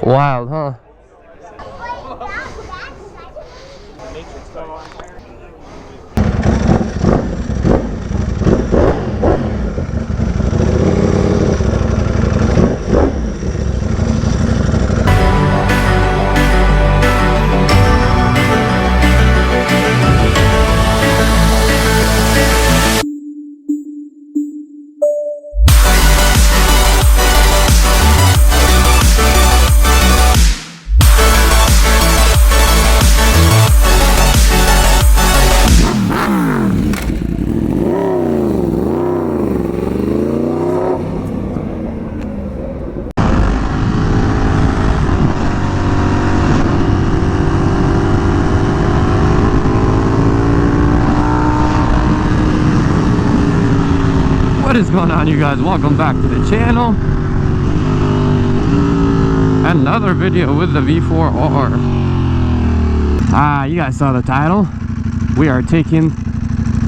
Wild, huh? What is going on, you guys? Welcome back to the channel. Another video with the V4R. You guys saw the title. We are taking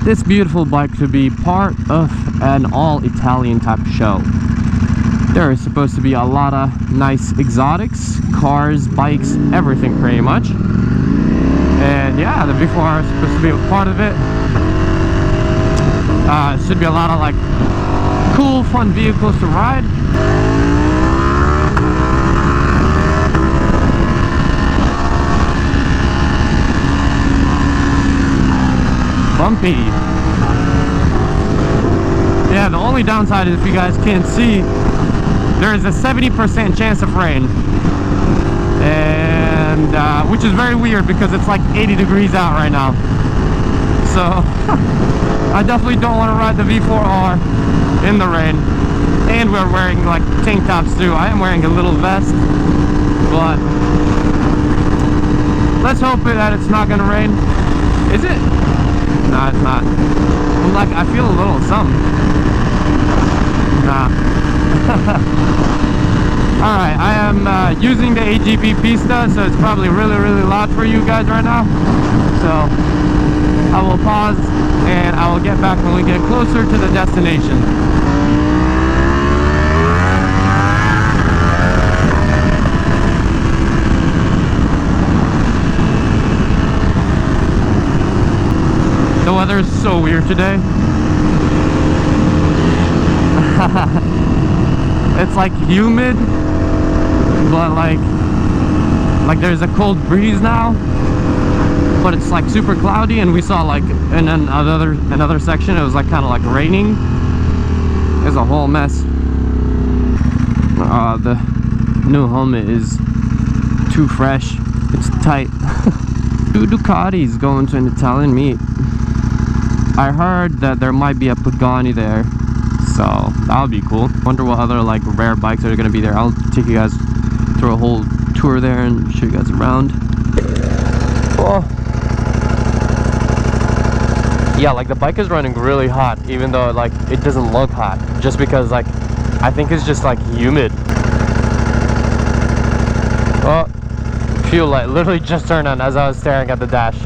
this beautiful bike to be part of an all-Italian type show. There is supposed to be a lot of nice exotics, cars, bikes, everything pretty much. And yeah, the V4R is supposed to be a part of it. Should be a lot of like cool, fun vehicles to ride. Bumpy. Yeah, the only downside is, if you guys can't see, there is a 70% chance of rain. And which is very weird because it's like 80 degrees out right now. So I definitely don't want to ride the V4R in the rain. And we're wearing like tank tops too. I am wearing a little vest, but let's hope that it's not gonna rain. Is it? No, it's not. I'm like, I feel a little something. Nah. Alright, I am using the AGP Pista, so it's probably really loud for you guys right now. So I will pause and I will get back when we get closer to the destination. The weather is so weird today. It's like humid, but like there's a cold breeze now. But it's like super cloudy, and we saw like in another section it was like kind of like raining. It's a whole mess. The new helmet is too fresh, it's tight. 2 Ducatis going to an Italian meet. I heard that there might be a Pagani there, so that'll be cool. Wonder what other like rare bikes are gonna be there. I'll take you guys through a whole tour there and show you guys around. Oh. Yeah, like the bike is running really hot, even though like it doesn't look hot, just because like I think it's just like humid. Oh, fuel light literally just turned on as I was staring at the dash.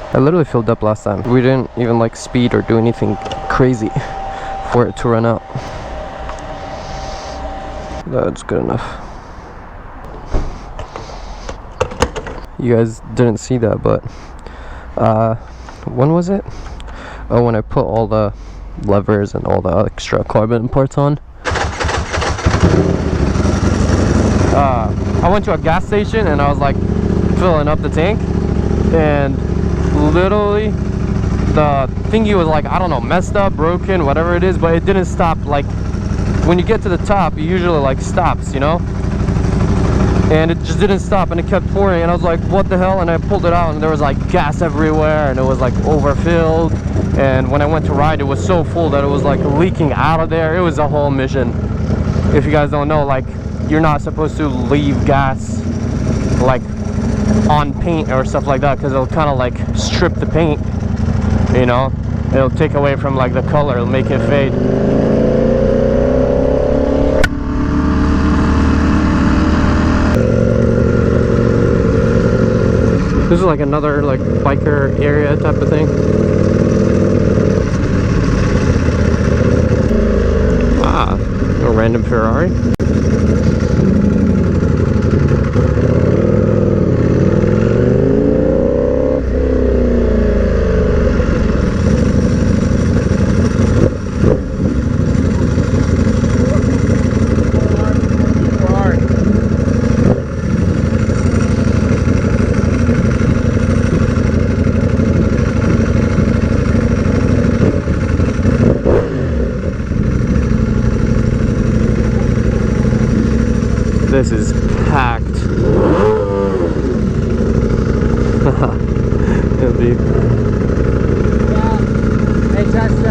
I literally filled up last time. We didn't even like speed or do anything crazy for it to run out. That's good enough. You guys didn't see that, but when was it? Oh, when I put all the levers and all the extra carbon parts on. I went to a gas station and I was like filling up the tank, and literally the thingy was like, I don't know, messed up, broken, whatever it is, but it didn't stop. Like when you get to the top, it usually like stops, you know, and it just didn't stop, and it kept pouring, and I was like, what the hell? And I pulled it out, and there was like gas everywhere, and it was like overfilled, and when I went to ride, it was so full that it was like leaking out of there. It was a whole mission. If you guys don't know, like, you're not supposed to leave gas like on paint or stuff like that, because it'll kind of like strip the paint, you know, it'll take away from like the color, it'll make it fade. This is like another like biker area type of thing. Ah, a random Ferrari. This is packed. It'll be. It's just a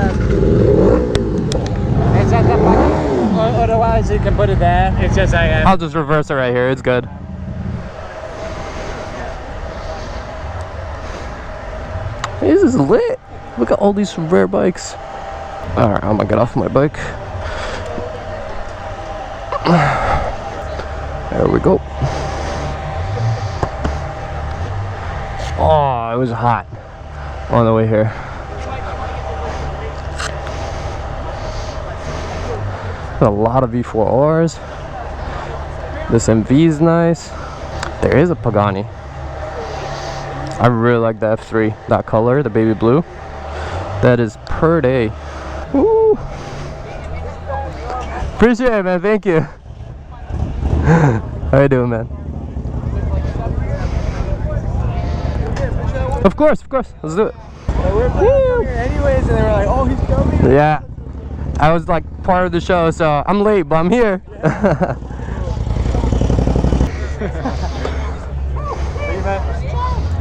otherwise you can put it there. It's just like I'll just reverse it right here. It's good. This is lit. Look at all these rare bikes. Alright, I'm gonna get off my bike. There we go. Oh, it was hot on the way here. A lot of V4Rs. This MV is nice. There is a Pagani. I really like the F3. That color, the baby blue. That is per day. Woo. Appreciate it, man. Thank you. How you doing, man? Of course, let's do it. we're here anyways, and they were like, "Oh, he's coming." Yeah, I was like part of the show, so I'm late, but I'm here.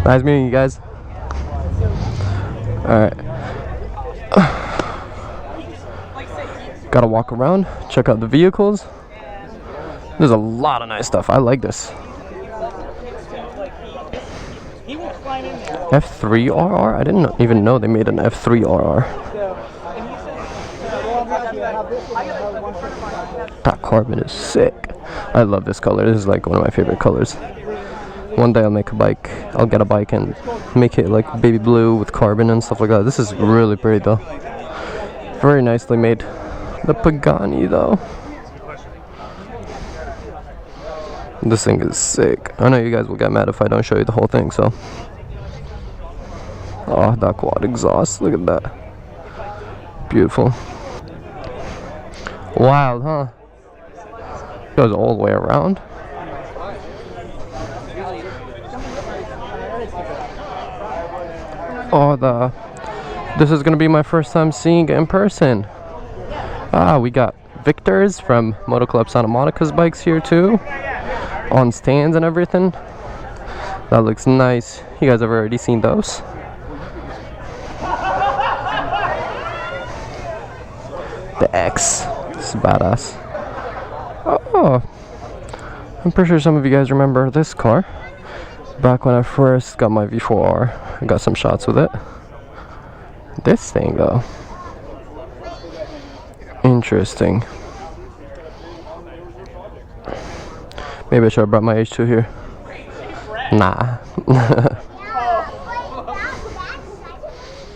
Nice meeting you guys. All right. Gotta walk around, check out the vehicles. There's a lot of nice stuff. I like this. F4R? I didn't even know they made an F4R. That carbon is sick. I love this color. This is like one of my favorite colors. One day I'll make a bike. I'll get a bike and make it like baby blue with carbon and stuff like that. This is really pretty though. Very nicely made. The Pagani though. This thing is sick. I know you guys will get mad if I don't show you the whole thing, so. Oh, that quad exhaust. Look at that. Beautiful. Wild, huh? Goes all the way around. Oh, this is gonna be my first time seeing it in person. Ah, we got Victor's from Moto Club Santa Monica's bikes here too, on stands and everything. That looks nice. You guys have already seen those. The X, this is badass. Oh, I'm pretty sure some of you guys remember this car. Back when I first got my V4R, I got some shots with it. This thing though, interesting. Maybe I should have brought my H2 here. Nah.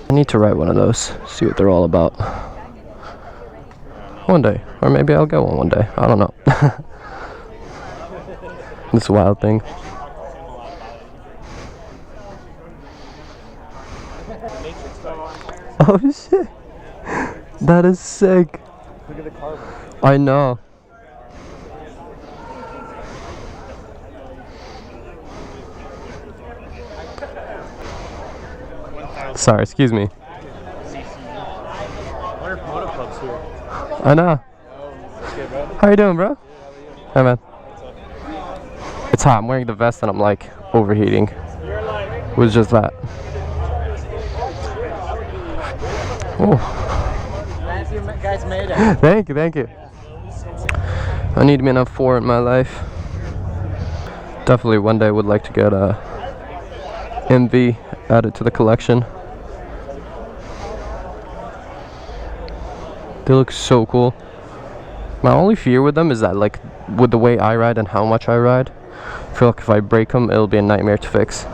I need to ride one of those, see what they're all about. One day, or maybe I'll get one day. I don't know. This wild thing. Oh shit, that is sick. Look at the carbon. I know. Sorry, excuse me. What are Moto Clubs here? I know. How you doing, bro? Hey, man. It's hot. I'm wearing the vest and I'm like overheating. It was just that. Oh. Glad you guys made it. Thank you, thank you. I need me enough for in my life. Definitely one day would like to get a MV added to the collection. They look so cool. My only fear with them is that, like, with the way I ride and how much I ride, I feel like if I break them, it'll be a nightmare to fix.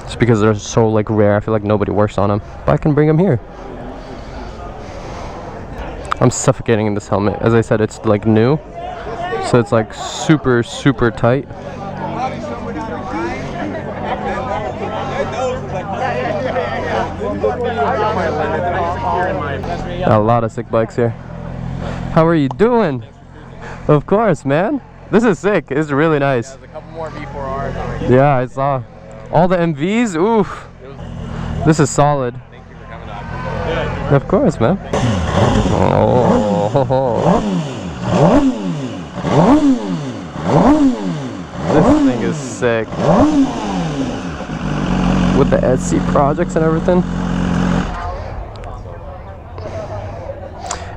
Just because they're so like rare, I feel like nobody works on them. But I can bring them here. I'm suffocating in this helmet. As I said, it's like new, so it's like super tight. A lot of sick bikes here. How are you doing? Of course, man. This is sick. It's really nice. There's a couple more V4Rs. Yeah, I saw all the MVs. Oof. This is solid. Thank you for coming out. Of course, man. This thing is sick. With the Etsy projects and everything.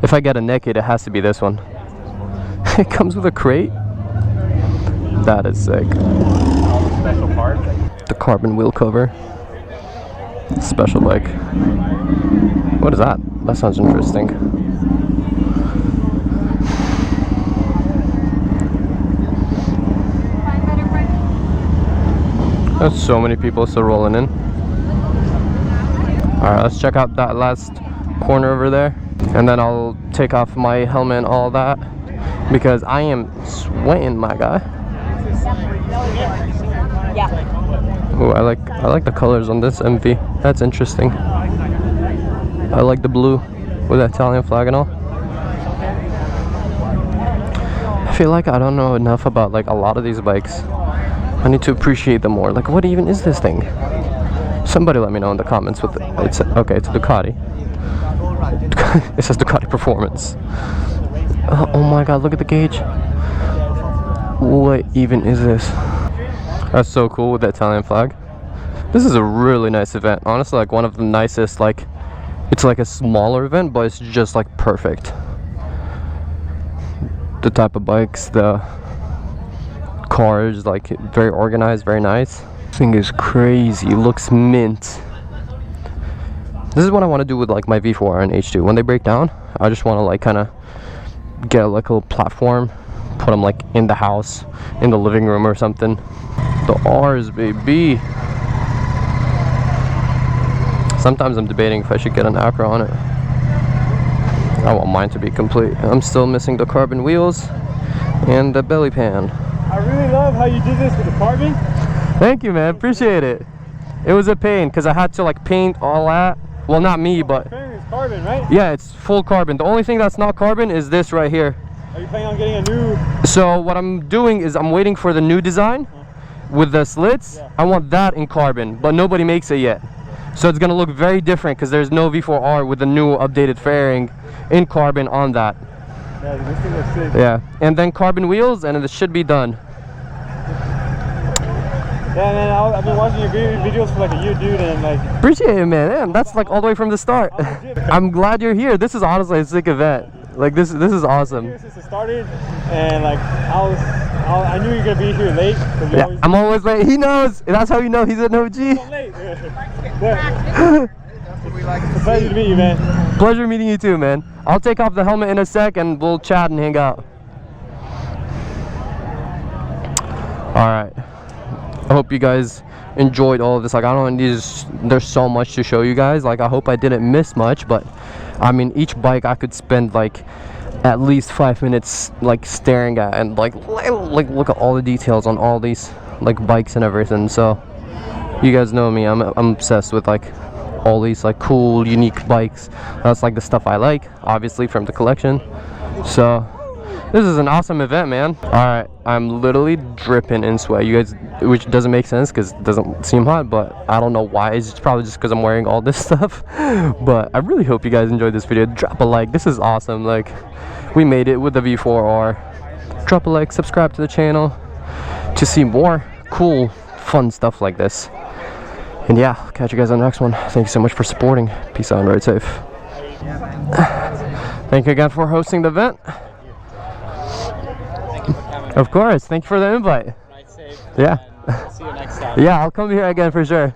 If I get a naked, it has to be this one. It comes with a crate. That is sick. All the special parts. The carbon wheel cover. Special bike. What is that? That sounds interesting. There's so many people still rolling in. Alright, let's check out that last corner over there. And then I'll take off my helmet and all that. Because I am sweating, my guy. Oh, I like the colors on this MV. That's interesting. I like the blue with the Italian flag and all. I feel like I don't know enough about like a lot of these bikes. I need to appreciate them more. Like, what even is this thing? Somebody let me know in the comments. With it's okay. It's a Ducati. It says Ducati Performance. Oh my god, look at the gauge. What even is this? That's so cool with the Italian flag. This is a really nice event. Honestly, like one of the nicest, like, it's like a smaller event, but it's just like perfect. The type of bikes, the cars, like very organized, very nice. This thing is crazy, looks mint. This is what I want to do with like my V4R and H2. When they break down, I just want to like kind of get like a little platform, put them like in the house, in the living room or something. The R's, baby. Sometimes I'm debating if I should get an acro on it. I want mine to be complete. I'm still missing the carbon wheels and the belly pan. I really love how you did this with the carbon. Thank you, man. Appreciate it. It was a pain because I had to like paint all that. Well, not me, but It's carbon, right? yeah, it's full carbon. The only thing that's not carbon is this right here. Are you planning on getting a new? So what I'm doing is I'm waiting for the new design with the slits. Yeah. I want that in carbon, but nobody makes it yet. So it's gonna look very different because there's no V4R with the new updated fairing in carbon on that. Yeah, this thing looks sick. Yeah, and then carbon wheels, and it should be done. Yeah, man, I've been watching your videos for like a year, dude, and like... Appreciate it, man. Damn, that's like all the way from the start. I'm glad you're here. This is honestly a sick event. Like this is awesome. Here since it started, and like I knew you were gonna be here late. Yeah, I'm always late. He knows. That's how you know he's an OG. I'm late. It's a pleasure to meet you, man. Pleasure meeting you too, man. I'll take off the helmet in a sec and we'll chat and hang out. Alright. I hope you guys enjoyed all of this. Like, I don't there's so much to show you guys. Like, I hope I didn't miss much, but I mean, each bike I could spend like at least 5 minutes like staring at and like look at all the details on all these like bikes and everything. So you guys know me, I'm obsessed with like all these like cool unique bikes. That's like the stuff I like, obviously, from the collection. So this is an awesome event, man. All right, I'm literally dripping in sweat, you guys, which doesn't make sense because it doesn't seem hot, but I don't know why. It's probably just because I'm wearing all this stuff. But I really hope you guys enjoyed this video. Drop a like. This is awesome. Like, we made it with the V4R. Drop a like, subscribe to the channel to see more cool, fun stuff like this. And yeah, I'll catch you guys on the next one. Thank you so much for supporting. Peace out and ride safe. Thank you again for hosting the event. Of course. Thank you for the invite. Ride safe. Yeah. We'll see you next time. Yeah, I'll come here again for sure.